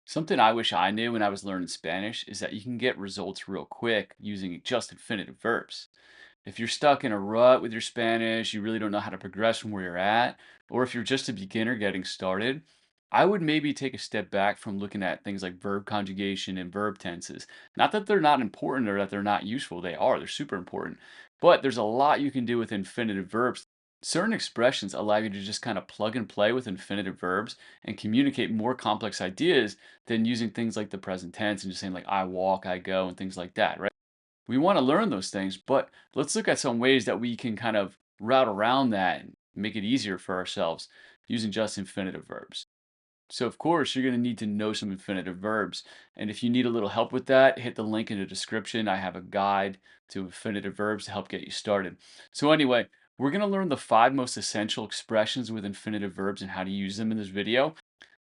Something I wish I knew when I was learning Spanish is that you can get results real quick using just infinitive verbs. If you're stuck in a rut with your Spanish, you really don't know how to progress from where you're at, or if you're just a beginner getting started, I would maybe take a step back from looking at things like verb conjugation and verb tenses. Not that they're not important or that they're not useful, they are, they're super important. But there's a lot you can do with infinitive verbs. Certain expressions allow you to just kind of plug and play with infinitive verbs and communicate more complex ideas than using things like the present tense and just saying like I walk, I go, and things like that, right? We want to learn those things, but let's look at some ways that we can kind of route around that and make it easier for ourselves using just infinitive verbs. So of course, you're going to need to know some infinitive verbs. And if you need a little help with that, hit the link in the description. I have a guide to infinitive verbs to help get you started. So anyway, we're going to learn the 5 most essential expressions with infinitive verbs and how to use them in this video.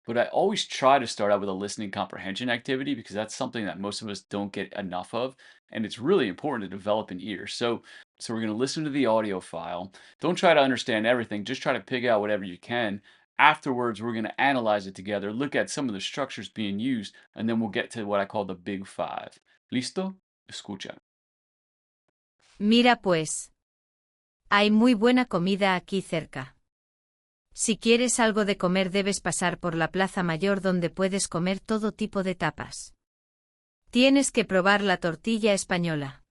But I always try to start out with a listening comprehension activity because that's something that most of us don't get enough of. And it's really important to develop an ear. So we're going to listen to the audio file. Don't try to understand everything. Just try to pick out whatever you can. Afterwards, we're going to analyze it together, look at some of the structures being used, and then we'll get to what I call the big five. ¿Listo? Escucha. Mira pues, hay muy buena comida aquí cerca. Si quieres algo de comer debes pasar por la Plaza Mayor donde puedes comer todo tipo de tapas. Tienes que probar la tortilla española.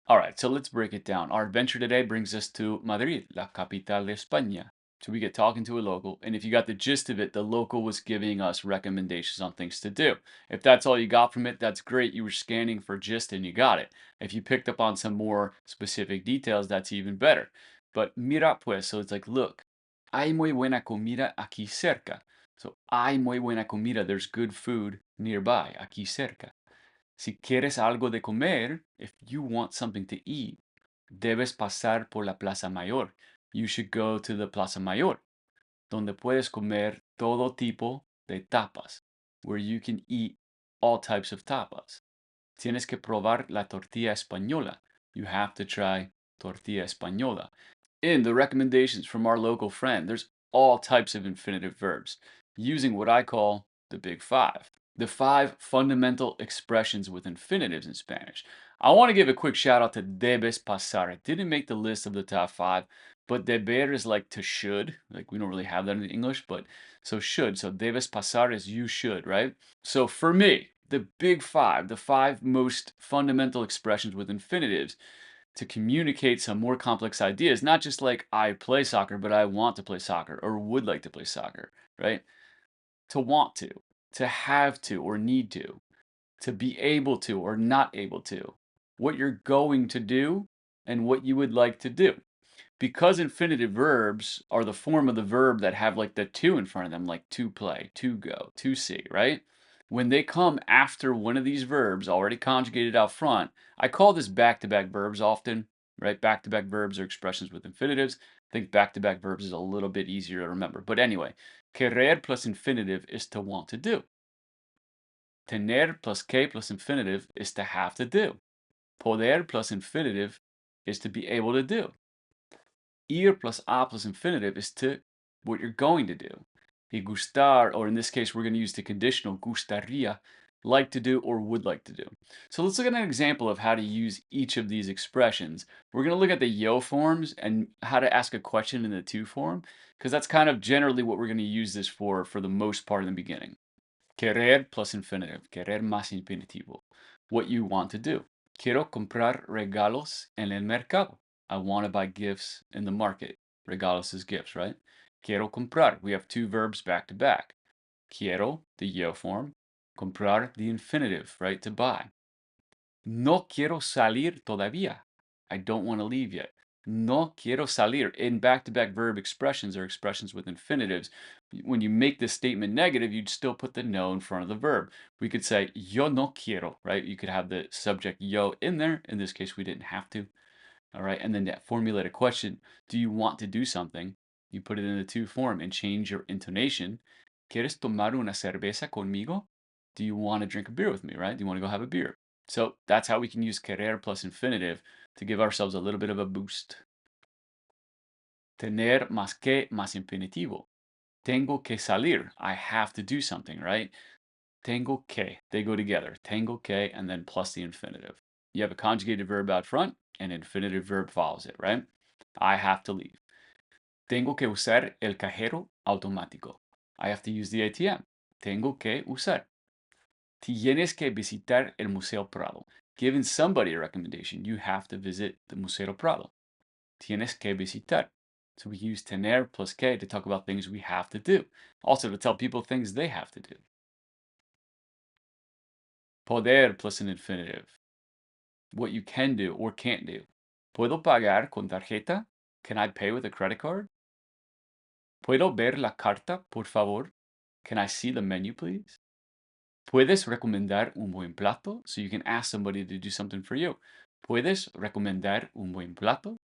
All right, so let's break it down. Our adventure today brings us to Madrid, la capital de España. So we get talking to a local, and if you got the gist of it, the local was giving us recommendations on things to do. If that's all you got from it, that's great. You were scanning for gist and you got it. If you picked up on some more specific details, that's even better. But mira pues, so it's like, look, hay muy buena comida aquí cerca. So hay muy buena comida, there's good food nearby, aquí cerca. Si quieres algo de comer, if you want something to eat, debes pasar por la Plaza Mayor. You should go to the Plaza Mayor, donde puedes comer todo tipo de tapas, where you can eat all types of tapas. Tienes que probar la tortilla española. You have to try tortilla española. In the recommendations from our local friend, there's all types of infinitive verbs using what I call the big five. The 5 fundamental expressions with infinitives in Spanish. I want to give a quick shout out to debes pasar. It didn't make the list of the top 5, but deber is like to should. Like we don't really have that in English, but so should. So debes pasar is you should, right? So for me, the big five, the 5 most fundamental expressions with infinitives to communicate some more complex ideas, not just like I play soccer, but I want to play soccer or would like to play soccer, right? To want to have to or need to be able to or not able to, what you're going to do, and what you would like to do. Because infinitive verbs are the form of the verb that have like the to in front of them, like to play, to go, to see, right? When they come after one of these verbs already conjugated out front, I call this back-to-back verbs often, right? Back-to-back verbs are expressions with infinitives. I think back-to-back verbs is a little bit easier to remember. But anyway, querer plus infinitive is to want to do. Tener plus que plus infinitive is to have to do. Poder plus infinitive is to be able to do. Ir plus a plus infinitive is to what you're going to do. Y gustar, or in this case, we're going to use the conditional gustaría, like to do or would like to do. So let's look at an example of how to use each of these expressions. We're going to look at the yo forms and how to ask a question in the to form, because that's kind of generally what we're going to use this for the most part in the beginning. Querer plus infinitive, querer más infinitivo, what you want to do. Quiero comprar regalos en el mercado. I want to buy gifts in the market. Regalos is gifts, right? Quiero comprar. We have 2 verbs back to back. Quiero, the yo form. Comprar, the infinitive, right? To buy. No quiero salir todavía. I don't want to leave yet. No quiero salir. In back-to-back verb expressions or expressions with infinitives, when you make this statement negative, you'd still put the no in front of the verb. We could say yo no quiero, right? You could have the subject yo in there. In this case, we didn't have to. All right, and then to formulate a question, do you want to do something? You put it in the to form and change your intonation. ¿Quieres tomar una cerveza conmigo? Do you want to drink a beer with me, right? Do you want to go have a beer? So that's how we can use querer plus infinitive to give ourselves a little bit of a boost. Tener más que más infinitivo. Tengo que salir. I have to do something, right? Tengo que. They go together. Tengo que and then plus the infinitive. You have a conjugated verb out front, and infinitive verb follows it, right? I have to leave. Tengo que usar el cajero automático. I have to use the ATM. Tengo que usar. Tienes que visitar el Museo Prado. Giving somebody a recommendation, you have to visit the Museo Prado. Tienes que visitar. So we use tener plus que to talk about things we have to do. Also to tell people things they have to do. Poder plus an infinitive. What you can do or can't do. ¿Puedo pagar con tarjeta? Can I pay with a credit card? ¿Puedo ver la carta, por favor? Can I see the menu, please? ¿Puedes recomendar un buen plato? So you can ask somebody to do something for you. ¿Puedes recomendar un buen plato?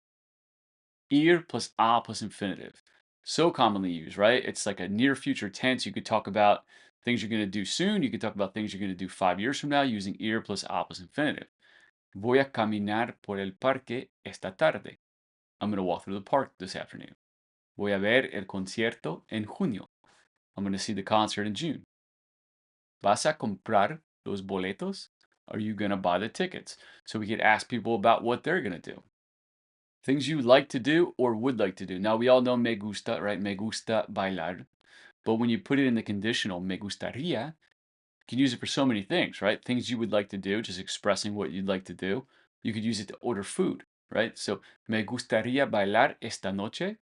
Ir plus a plus infinitive. So commonly used, right? It's like a near future tense. You could talk about things you're going to do soon. You could talk about things you're going to do 5 years from now using ir plus a plus infinitive. Voy a caminar por el parque esta tarde. I'm going to walk through the park this afternoon. Voy a ver el concierto en junio. I'm going to see the concert in June. ¿Vas a comprar los boletos? Are you going to buy the tickets? So we could ask people about what they're going to do. Things you like to do or would like to do. Now, we all know me gusta, right? Me gusta bailar. But when you put it in the conditional, me gustaría, you can use it for so many things, right? Things you would like to do, just expressing what you'd like to do. You could use it to order food, right? So, me gustaría bailar esta noche.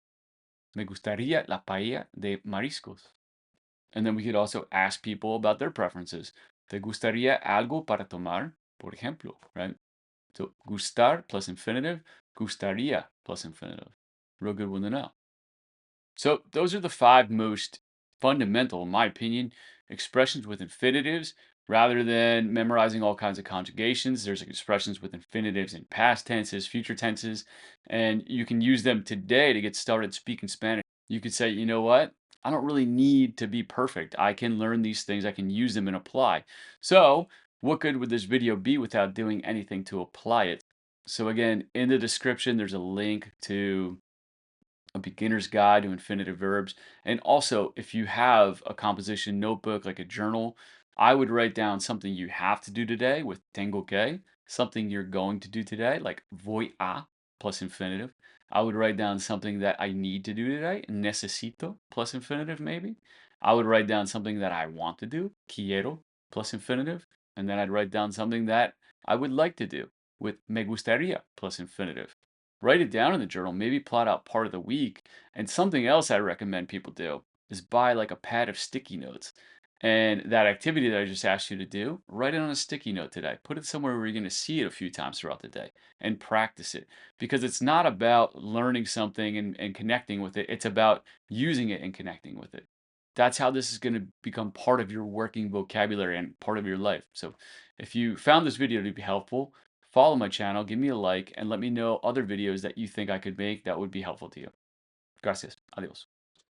Me gustaría la paella de mariscos. And then we could also ask people about their preferences. ¿Te gustaría algo para tomar? Por ejemplo, right? So gustar plus infinitive, gustaría plus infinitive. Real good one to know. So those are the five most fundamental, in my opinion, expressions with infinitives. Rather than memorizing all kinds of conjugations, there's expressions with infinitives in past tenses, future tenses, and you can use them today to get started speaking Spanish. You could say, you know what? I don't really need to be perfect. I can learn these things, I can use them and apply. So, what good would this video be without doing anything to apply it? So, again, in the description, there's a link to a beginner's guide to infinitive verbs. And also, if you have a composition notebook, like a journal, I would write down something you have to do today with tengo que, something you're going to do today, like voy a plus infinitive. I would write down something that I need to do today, necesito plus infinitive, maybe. I would write down something that I want to do, quiero plus infinitive. And then I'd write down something that I would like to do with me gustaría plus infinitive. Write it down in the journal, maybe plot out part of the week. And something else I recommend people do is buy like a pad of sticky notes. And that activity that I just asked you to do, write it on a sticky note today. Put it somewhere where you're going to see it a few times throughout the day and practice it. Because it's not about learning something and connecting with it, it's about using it and connecting with it. That's how this is going to become part of your working vocabulary and part of your life. So if you found this video to be helpful, follow my channel, give me a like, and let me know other videos that you think I could make that would be helpful to you. Gracias. Adios.